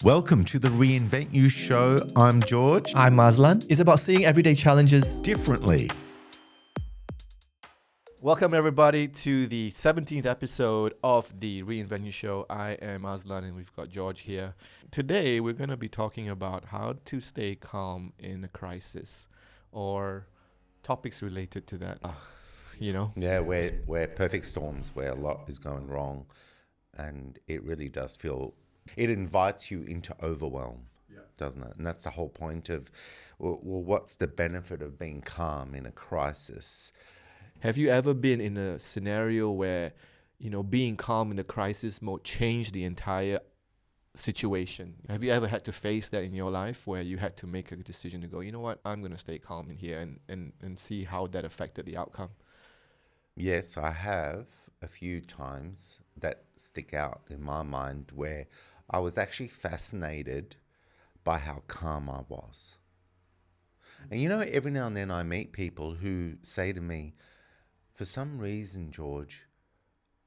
Welcome to the Reinvent You Show. I'm George. I'm Azlan. It's about seeing everyday challenges Differently. Welcome, everybody, to the 17th episode of the Reinvent You Show. I am Azlan, and we've got George here. Today, we're going to be talking about how to stay calm in a crisis, or topics related to that, Yeah, we're perfect storms where a lot is going wrong, and it really does feel, it invites you into overwhelm, doesn't it? And that's the whole point of, well, what's the benefit of being calm in a crisis? Have you ever been in a scenario where, being calm in the crisis mode changed the entire situation? Have you ever had to face that in your life where you had to make a decision to go, you know what, I'm going to stay calm in here and see how that affected the outcome? Yes, I have a few times that stick out in my mind where I was actually fascinated by how calm I was. And every now and then I meet people who say to me, for some reason, George,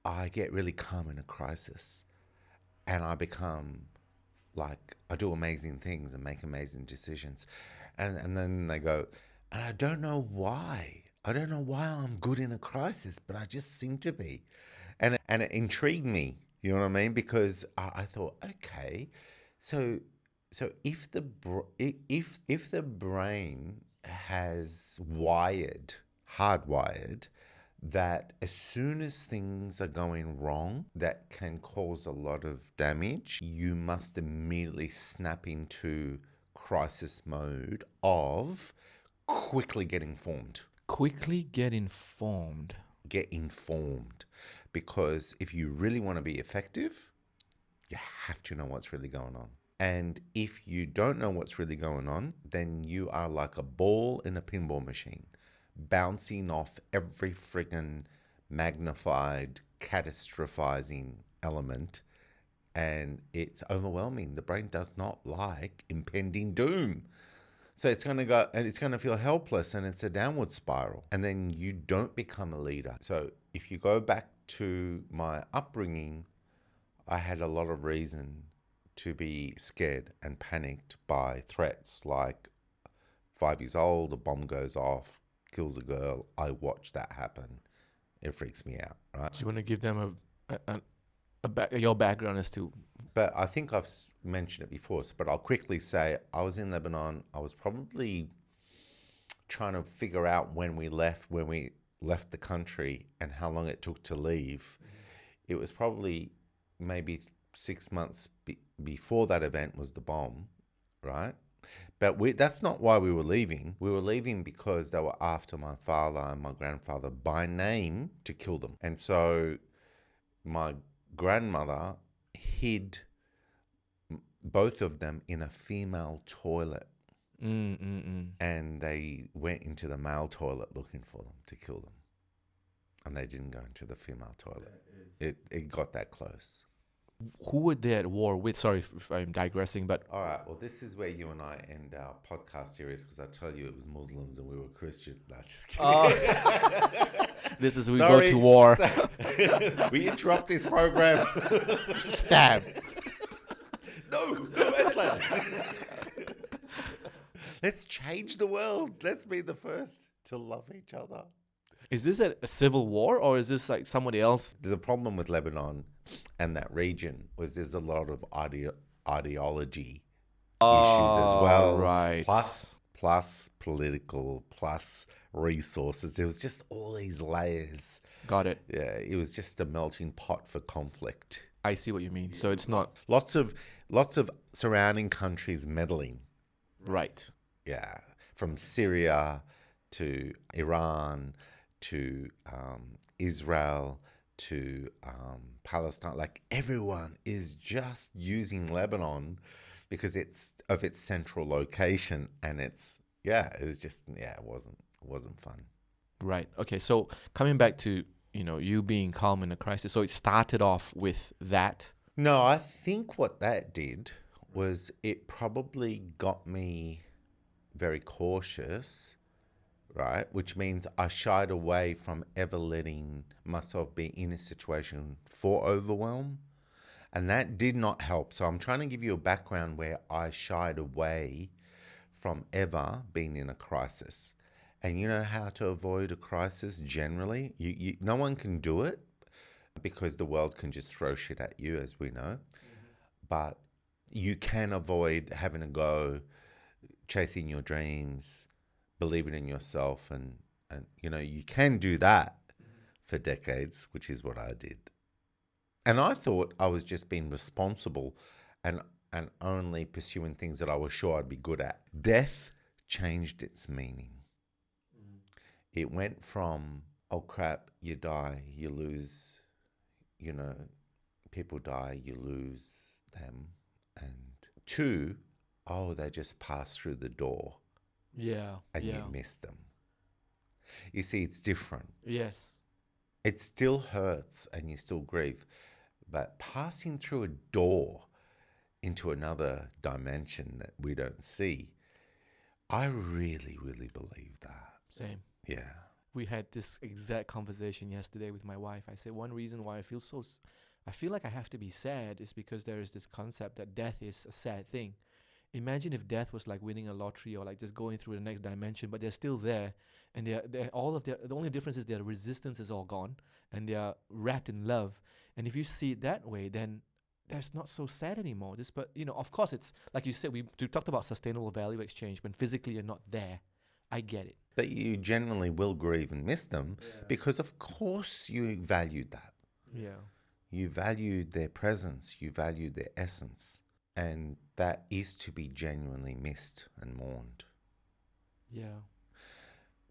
I get really calm in a crisis and I become like, I do amazing things and make amazing decisions. And then they go, and I don't know why. I don't know why I'm good in a crisis, but I just seem to be. And it intrigued me, you know what I mean? Because I thought, okay, so if the brain has hardwired, that as soon as things are going wrong that can cause a lot of damage, you must immediately snap into crisis mode of quickly get informed. Quickly get informed. Get informed. Because if you really want to be effective, you have to know what's really going on. And if you don't know what's really going on, then you are like a ball in a pinball machine, bouncing off every friggin' magnified, catastrophizing element, and it's overwhelming. The brain does not like impending doom. So it's going to go and it's going to feel helpless, and it's a downward spiral. And then you don't become a leader. So if you go back to my upbringing, I had a lot of reason to be scared and panicked by threats like 5 years old, a bomb goes off, kills a girl. I watch that happen. It freaks me out, right? Do you want to give them your background as to? But I think I've mentioned it before, but I'll quickly say I was in Lebanon. I was probably trying to figure out when we left the country and how long it took to leave. It was probably maybe 6 months before that event was the bomb, right? But that's not why we were leaving. We were leaving because they were after my father and my grandfather by name to kill them. And so my grandmother hid both of them in a female toilet. And they went into the male toilet looking for them to kill them. And they didn't go into the female toilet. It got that close. Who were they at war with? Sorry if I'm digressing, but... All right, well, this is where you and I end our podcast series, because I tell you it was Muslims and we were Christians. No, just kidding. This is we go to war. We interrupt this program. Stab. No, Azlan. Let's change the world. Let's be the first to love each other. Is this a civil war, or is this like somebody else? The problem with Lebanon and that region was there's a lot of ideology issues as well. Right. Plus political, plus resources. There was just all these layers. Got it. Yeah, it was just a melting pot for conflict. I see what you mean. So it's not... Lots of surrounding countries meddling. Right. Yeah, from Syria to Iran to Israel to Palestine. Like, everyone is just using Lebanon because it's of its central location, and it wasn't fun. Right. Okay. So coming back to, you being calm in a crisis. So it started off with that. No, I think what that did was it probably got me very cautious, right? Which means I shied away from ever letting myself be in a situation for overwhelm. And that did not help. So I'm trying to give you a background where I shied away from ever being in a crisis. And you know how to avoid a crisis generally? No one can do it because the world can just throw shit at you, as we know. But you can avoid having a go, chasing your dreams, believing in yourself. And you know, you can do that for decades, which is what I did. And I thought I was just being responsible and only pursuing things that I was sure I'd be good at. Death changed its meaning. It went from, oh crap, you die, you lose, you know, people die, you lose them. And to, oh, they just passed through the door. Yeah. And you missed them. You see, it's different. Yes. It still hurts and you still grieve. But passing through a door into another dimension that we don't see, I really, really believe that. Same. Yeah. We had this exact conversation yesterday with my wife. I said one reason why I feel like I have to be sad is because there is this concept that death is a sad thing. Imagine if death was like winning a lottery or like just going through the next dimension, but they're still there, and the only difference is their resistance is all gone, and they are wrapped in love. And if you see it that way, then that's not so sad anymore. But you know, of course, it's like you said. We talked about sustainable value exchange when physically you're not there. I get it. That you generally will grieve and miss them because, of course, you valued that. Yeah. You valued their presence. You valued their essence. And that is to be genuinely missed and mourned. Yeah.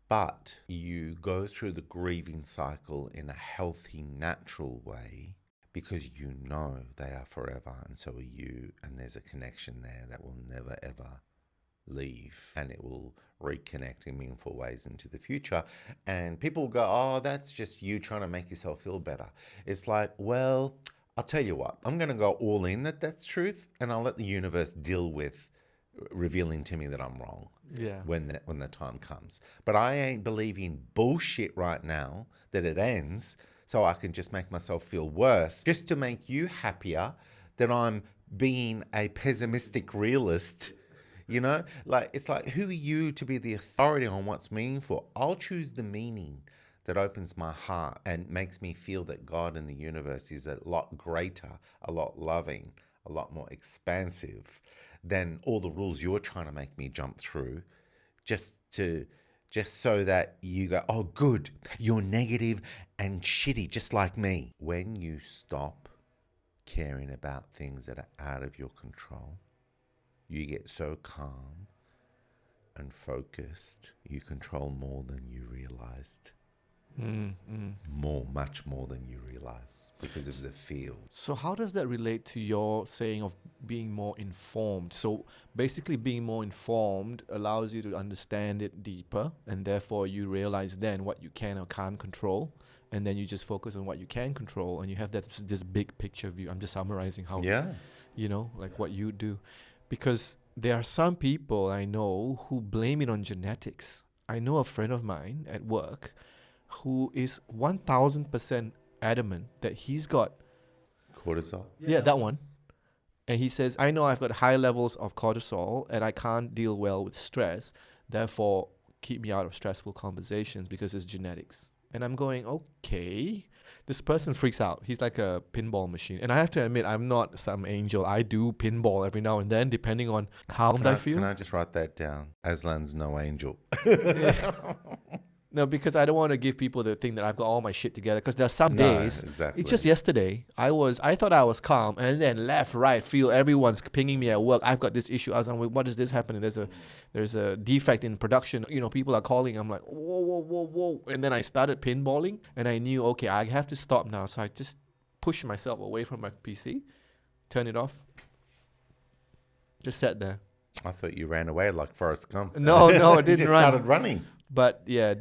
But you go through the grieving cycle in a healthy, natural way because you know they are forever, and so are you, and there's a connection there that will never, ever leave, and it will reconnect in meaningful ways into the future. And people will go, oh, that's just you trying to make yourself feel better. It's like, well, I'll tell you what, I'm going to go all in that's truth, and I'll let the universe deal with revealing to me that I'm wrong. Yeah. When the time comes. But I ain't believing bullshit right now that it ends so I can just make myself feel worse just to make you happier that I'm being a pessimistic realist. You know, like, it's like, who are you to be the authority on what's meaningful? I'll choose the meaning that opens my heart and makes me feel that God in the universe is a lot greater, a lot loving, a lot more expansive than all the rules you're trying to make me jump through just so that you go, oh, good, you're negative and shitty, just like me. When you stop caring about things that are out of your control, you get so calm and focused, you control more than you realized. Much more than you realize because of the field. So how does that relate to your saying of being more informed? So basically being more informed allows you to understand it deeper, and therefore you realize then what you can or can't control, and then you just focus on what you can control, and you have this big picture view. I'm just summarizing how, you know, like what you do. Because there are some people I know who blame it on genetics. I know a friend of mine at work who is 1000% adamant that he's got Cortisol? Yeah, that one. And he says, I know I've got high levels of cortisol and I can't deal well with stress. Therefore, keep me out of stressful conversations because it's genetics. And I'm going, okay. This person freaks out. He's like a pinball machine. And I have to admit, I'm not some angel. I do pinball every now and then, depending on how I feel. Can I just write that down? Aslan's no angel. No, because I don't want to give people the thing that I've got all my shit together. Because there are some days. Exactly. It's just yesterday. I thought I was calm, and then left, right, feel everyone's pinging me at work. I've got this issue. I was like, what is this happening? There's a defect in production. You know, people are calling. I'm like, whoa. And then I started pinballing, and I knew, okay, I have to stop now. So I just pushed myself away from my PC, turn it off, just sat there. I thought you ran away like Forrest Gump. No, I didn't you just run. started running. But yeah,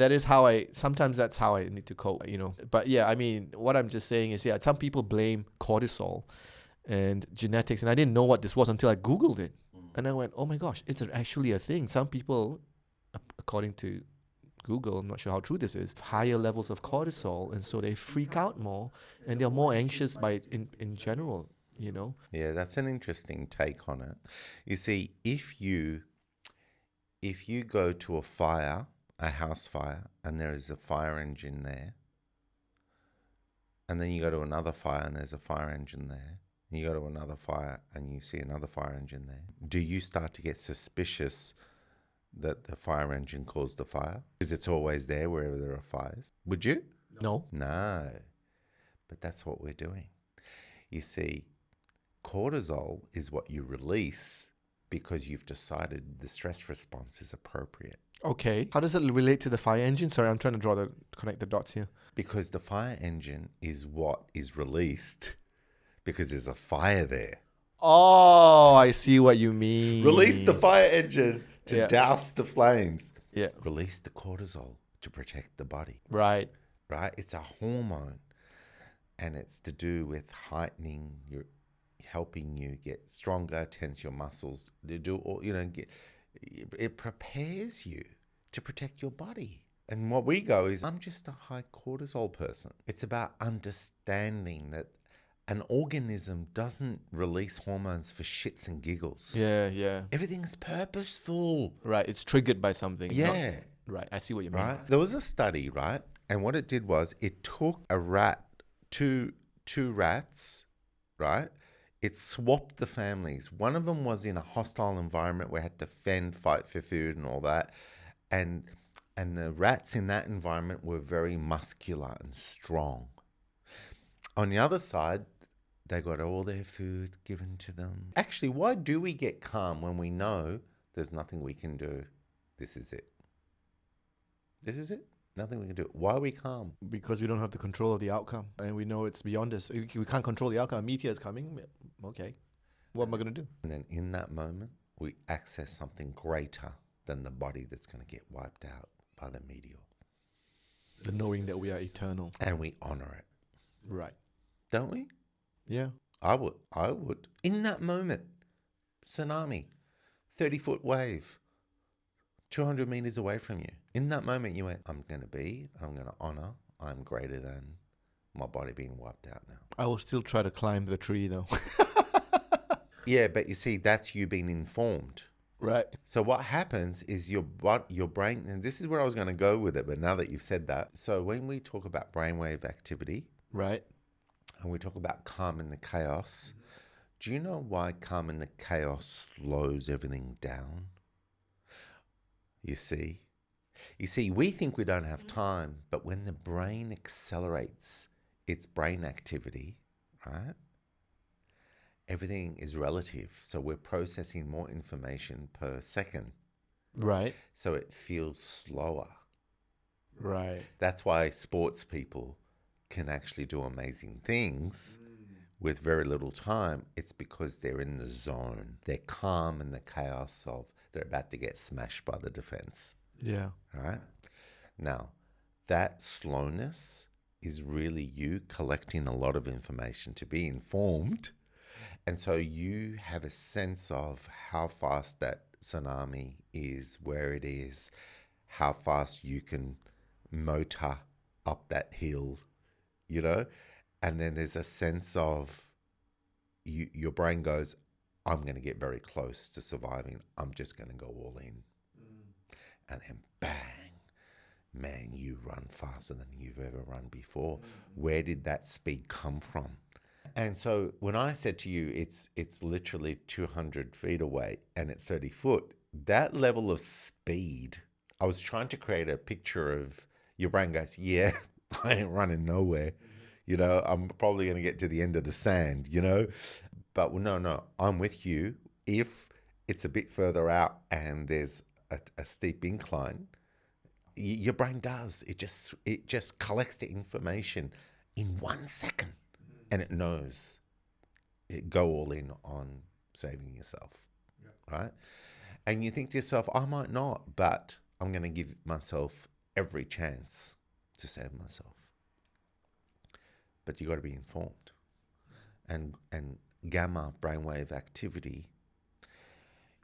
sometimes that's how I need to cope, you know. But yeah, I mean, what I'm just saying is, some people blame cortisol and genetics. And I didn't know what this was until I Googled it. And I went, oh my gosh, it's actually a thing. Some people, according to Google, I'm not sure how true this is, higher levels of cortisol. And so they freak out more and they're more anxious in general. you know? Yeah, that's an interesting take on it. You see, if you go to a fire, a house fire, and there is a fire engine there, and then you go to another fire and there's a fire engine there, and you go to another fire and you see another fire engine there, do you start to get suspicious that the fire engine caused the fire? Because it's always there wherever there are fires. Would you? No. No. But that's what we're doing. You see, cortisol is what you release because you've decided the stress response is appropriate. Okay. How does it relate to the fire engine? Sorry, I'm trying to connect the dots here. Because the fire engine is what is released because there's a fire there. Oh, I see what you mean. Release the fire engine to Yeah. douse the flames. Yeah. Release the cortisol to protect the body, Right. right? It's a hormone, and it's to do with heightening your, helping you get stronger, tense your muscles, to do all, it prepares you to protect your body. And what we go is, I'm just a high cortisol person. It's about understanding that an organism doesn't release hormones for shits and giggles. Yeah, yeah. Everything's purposeful. Right. It's triggered by something. Yeah. Right. I see what you mean. Right? There was a study, right? And what it did was it took a rat, two rats, right? It swapped the families. One of them was in a hostile environment where it had to fend, fight for food and all that. And the rats in that environment were very muscular and strong. On the other side, they got all their food given to them. Actually, why do we get calm when we know there's nothing we can do? This is it. This is it. Nothing we can do. Why are we calm? Because we don't have the control of the outcome. And we know it's beyond us. We can't control the outcome. A meteor is coming. Okay. What am I going to do? And then in that moment, we access something greater than the body that's going to get wiped out by the meteor. The knowing that we are eternal. And we honor it. Right. Don't we? Yeah. I would. In that moment, tsunami, 30-foot wave, 200 meters away from you. In that moment, you went, I'm going to honor, I'm greater than my body being wiped out now. I will still try to climb the tree though. Yeah, but you see, that's you being informed. Right. So what happens is your brain, and this is where I was going to go with it, but now that you've said that. So when we talk about brainwave activity, Right. and we talk about calm in the chaos, do you know why calm in the chaos slows everything down? You see, we think we don't have time, but when the brain accelerates its brain activity, right? Everything is relative. So we're processing more information per second. Right. So it feels slower. Right. That's why sports people can actually do amazing things with very little time. It's because they're in the zone. They're calm in the chaos of they're about to get smashed by the defense. Yeah. Right? Now, that slowness is really you collecting a lot of information to be informed. And so you have a sense of how fast that tsunami is, where it is, how fast you can motor up that hill, you know? And then there's a sense of your brain goes, I'm going to get very close to surviving. I'm just going to go all in. And then bang, man, you run faster than you've ever run before. Where did that speed come from? And so when I said to you, it's literally 200 feet away and it's 30 foot, that level of speed, I was trying to create a picture of your brain goes, yeah, I ain't running nowhere. You know, I'm probably going to get to the end of the sand, you know. But no, I'm with you. If it's a bit further out and there's a steep incline, your brain does. It just collects the information in 1 second. And it knows it go all in on saving yourself, right? And you think to yourself, I might not, but I'm going to give myself every chance to save myself. But you got to be informed. And gamma brainwave activity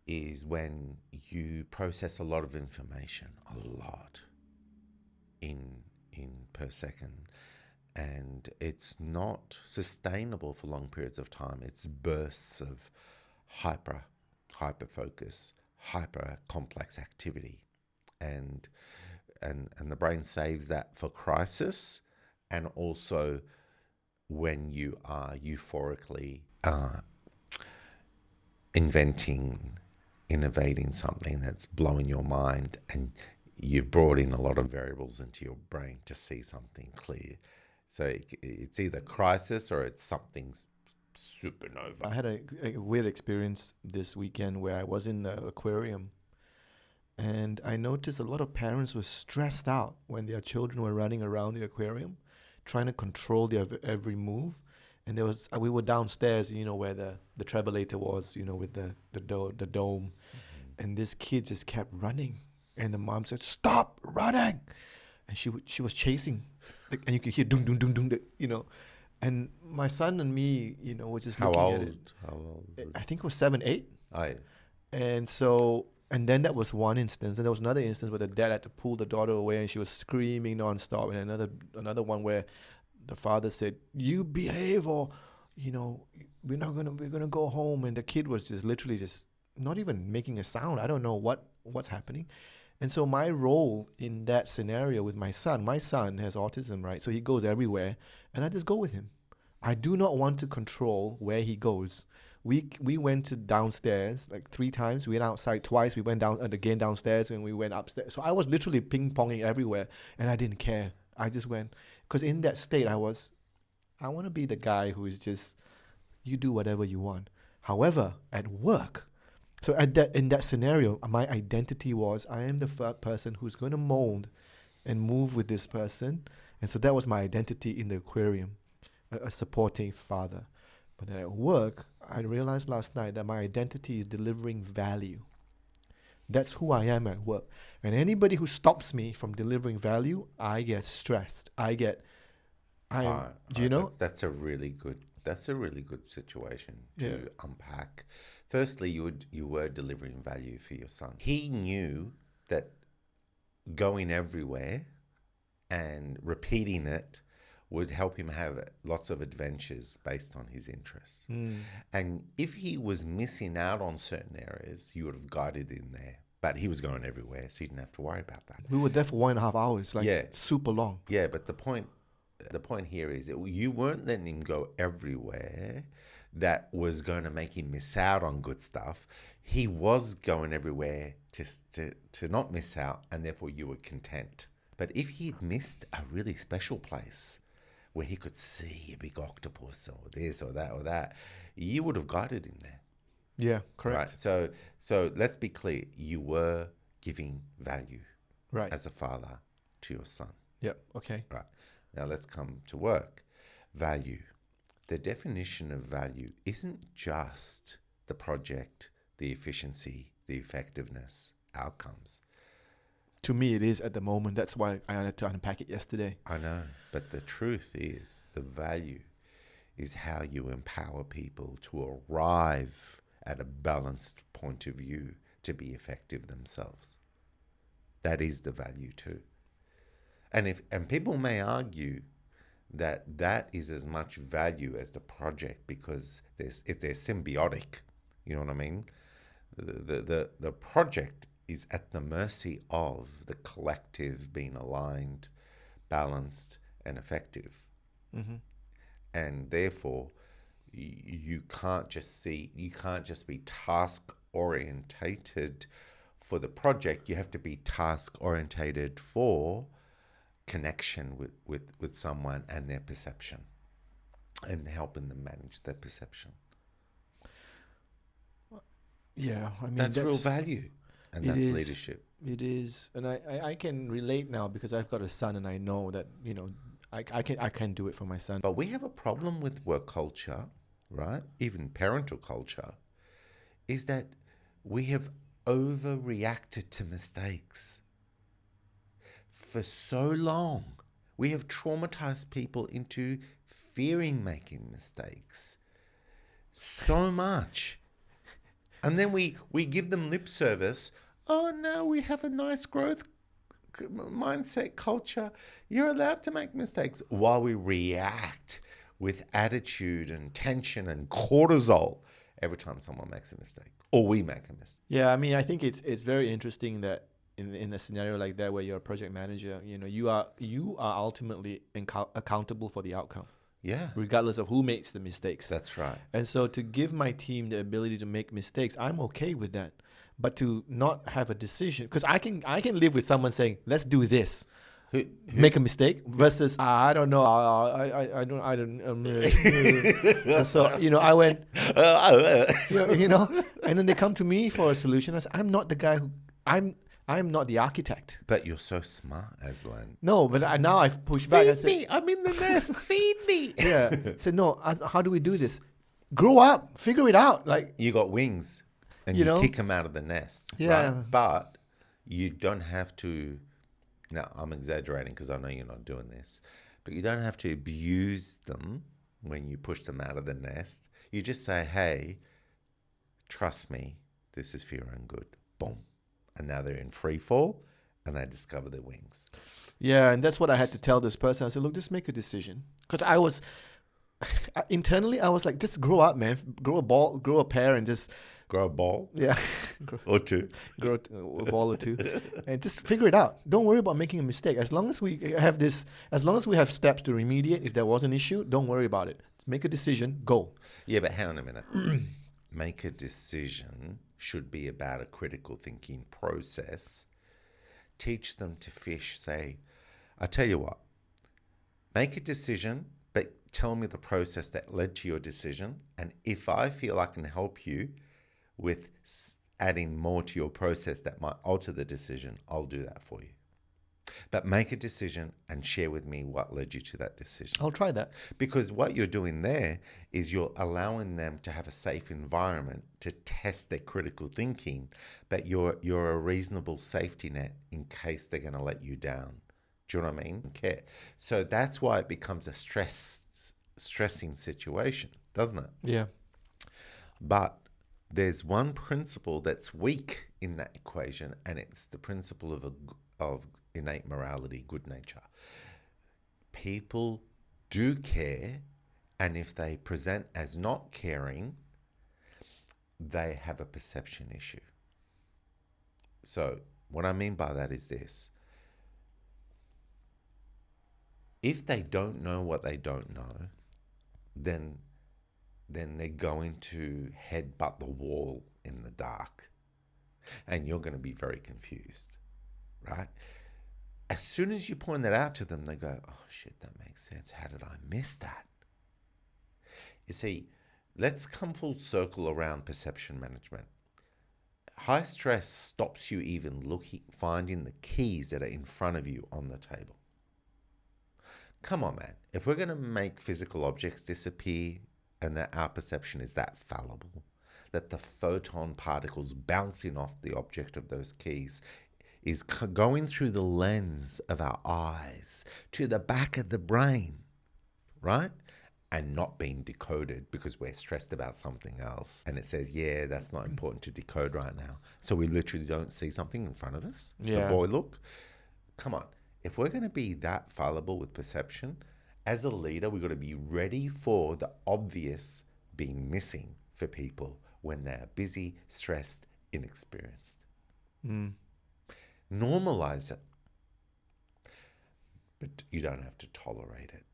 is when you process a lot of information, a lot in per second. and it's not sustainable for long periods of time. It's bursts of hyper focus, hyper complex activity, and the brain saves that for crisis, and also when you are euphorically innovating something that's blowing your mind, and you've brought in a lot of variables into your brain to see something clear. So it's either crisis or it's something supernova. I had a weird experience this weekend where I was in the aquarium, and I noticed a lot of parents were stressed out when their children were running around the aquarium, trying to control their every move. And there was we were downstairs, where the travelator was, with the dome, and this kid just kept running, and the mom said, "Stop running!" And she was chasing, and you could hear dung dung dung dung, And my son and me, were just looking at it. How old? I think it was 7, 8. I And then that was one instance, and there was another instance where the dad had to pull the daughter away, and she was screaming nonstop. And another one where the father said, "You behave, or we're gonna go home." And the kid was just literally just not even making a sound. I don't know what's happening. And so my role in that scenario with my son has autism, right? So he goes everywhere, and I just go with him. I do not want to control where he goes. We went to downstairs like 3 times. We went outside twice. We went down again downstairs, and we went upstairs. So I was literally ping-ponging everywhere, and I didn't care. I just went, because in that state I want to be the guy who is just, you do whatever you want. However, at work, so in that scenario, my identity was, I am the person who's going to mold and move with this person. And so that was my identity in the aquarium, a supporting father. But then at work, I realized last night that my identity is delivering value. That's who I am at work. And anybody who stops me from delivering value, I get stressed. Do you know? That's a really good situation to unpack. Firstly, you were delivering value for your son. He knew that going everywhere and repeating it would help him have lots of adventures based on his interests. And if he was missing out on certain areas, you would have guided him there. But he was going everywhere, so you didn't have to worry about that. We were there for 1.5 hours, super long. Yeah, but the point here is that you weren't letting him go everywhere that was going to make him miss out on good stuff. He was going everywhere to not miss out, and therefore you were content. But if he'd missed a really special place where he could see a big octopus or this or that, you would have guided him there. Yeah, correct. Right. So let's be clear. You were giving value, right, as a father to your son. Yep. Okay. Right. Now let's come to work. Value. The definition of value isn't just the project, the efficiency, the effectiveness, outcomes. To me, it is at the moment. That's why I had to unpack it yesterday. I know. But the truth is, the value is how you empower people to arrive at a balanced point of view to be effective themselves. That is the value too. And people may argue that is as much value as the project because if they're symbiotic, you know what I mean? The project is at the mercy of the collective being aligned, balanced, and effective. Mm-hmm. And therefore, you can't just be task orientated for the project. You have to be task orientated for connection with someone and their perception, and helping them manage their perception. Yeah, I mean that's real value, and that's leadership. It is, and I can relate now because I've got a son, and I know that I can do it for my son. But we have a problem with work culture, right? Even parental culture, is that we have overreacted to mistakes. For so long, we have traumatized people into fearing making mistakes so much. And then we give them lip service. Oh no, we have a nice growth mindset culture, you're allowed to make mistakes while we react with attitude and tension and cortisol every time someone makes a mistake or we make a mistake. Yeah, I mean, I think it's very interesting that in a scenario like that where you're a project manager, you are ultimately accountable for the outcome, Yeah, regardless of who makes the mistakes. that's right. And so to give my team the ability to make mistakes, I'm okay with that. But to not have a decision, because I can live with someone saying, let's do this. Make a mistake versus I don't know, I don't and so I went and then they come to me for a solution. I said, I'm not the guy who I'm not the architect. But you're so smart, Azlan. No, but now I've pushed back. I said, Feed me. I'm in the nest. Feed me. yeah. I said, no. How do we do this? Grow up. Figure it out. Like, You got wings, and You you know? kick them out of the nest. Yeah. Right? But you don't have to. Now I'm exaggerating because I know you're not doing this, but you don't have to abuse them when you push them out of the nest. You just say, "Hey, trust me. This is for your own good." Boom, and now they're in free fall, and they discover their wings. yeah, and that's what I had to tell this person. I said, look, just make a decision, because I was internally, I was like, just grow up, man. Grow a pair, and just Grow a ball yeah, or two. grow a ball or two, and just figure it out. Don't worry about making a mistake. As long as we have steps to remediate if there was an issue, don't worry about it. Make a decision, go. Yeah, but hang on a minute. Make a decision should be about a critical thinking process. Teach them to fish. Say, I tell you what, make a decision, but tell me the process that led to your decision. And if I feel I can help you with adding more to your process that might alter the decision, I'll do that for you. But make a decision and share with me what led you to that decision. I'll try that. Because what you're doing there is you're allowing them to have a safe environment to test their critical thinking, but you're a reasonable safety net in case they're going to let you down. Do you know what I mean? Care. So that's why it becomes a stressing situation, doesn't it? Yeah. But there's one principle that's weak in that equation, and it's the principle of innate morality, good nature. People do care, and if they present as not caring, they have a perception issue. So what I mean by that is this. If they don't know what they don't know, then they're going to headbutt the wall in the dark, and you're going to be very confused, right? As soon as you point that out to them, they go, oh shit, that makes sense. How did I miss that? You see, let's come full circle around perception management. High stress stops you even finding the keys that are in front of you on the table. Come on, man. If we're going to make physical objects disappear and that our perception is that fallible, that the photon particles bouncing off the object of those keys is going through the lens of our eyes to the back of the brain, right? And not being decoded because we're stressed about something else. And it says, yeah, that's not important to decode right now. So we literally don't see something in front of us. Yeah. The boy look. Come on. If we're going to be that fallible with perception, as a leader, we've got to be ready for the obvious being missing for people when they're busy, stressed, inexperienced. Normalize it. But you don't have to tolerate it.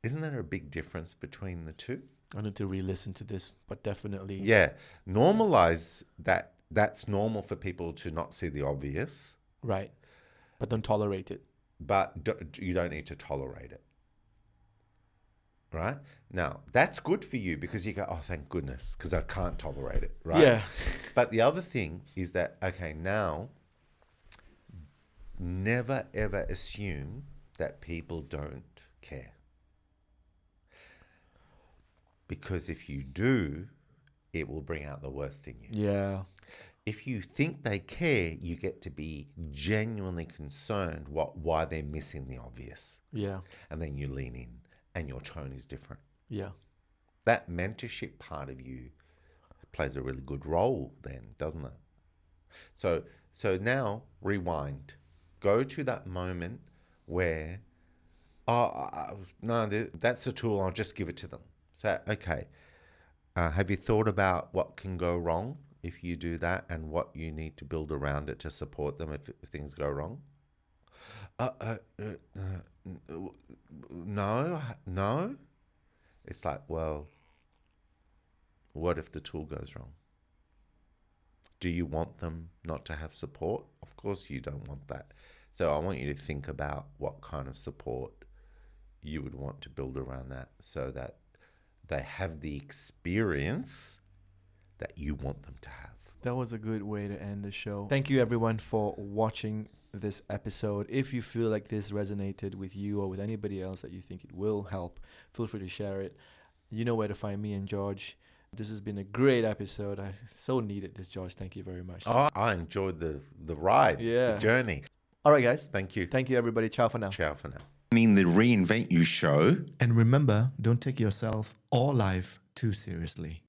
Isn't there a big difference between the two? I need to re-listen to this, but definitely. Yeah. Normalize that. That's normal for people to not see the obvious. Right. But don't tolerate it. But you don't need to tolerate it. Right? Now, that's good for you because you go, oh, thank goodness, because I can't tolerate it. Right? Yeah. But the other thing is that, okay, now, never ever assume that people don't care. Because if you do, it will bring out the worst in you. Yeah. If you think they care, you get to be genuinely concerned why they're missing the obvious. Yeah. And then you lean in and your tone is different. Yeah. That mentorship part of you plays a really good role then, doesn't it? So now rewind. go to that moment where, no, that's a tool, I'll just give it to them. So, okay, have you thought about what can go wrong if you do that and what you need to build around it to support them if things go wrong? No. It's like, well, what if the tool goes wrong? Do you want them not to have support? Of course you don't want that. So I want you to think about what kind of support you would want to build around that so that they have the experience that you want them to have. That was a good way to end the show. Thank you everyone for watching this episode. If you feel like this resonated with you or with anybody else that you think it will help, feel free to share it. You know where to find me and George. This has been a great episode. I so needed this, George. Thank you very much. Oh, I enjoyed the ride, the journey. All right, guys. Thank you. Thank you, everybody. Ciao for now. Ciao for now. The Reinvent You Show. And remember, don't take yourself or life too seriously.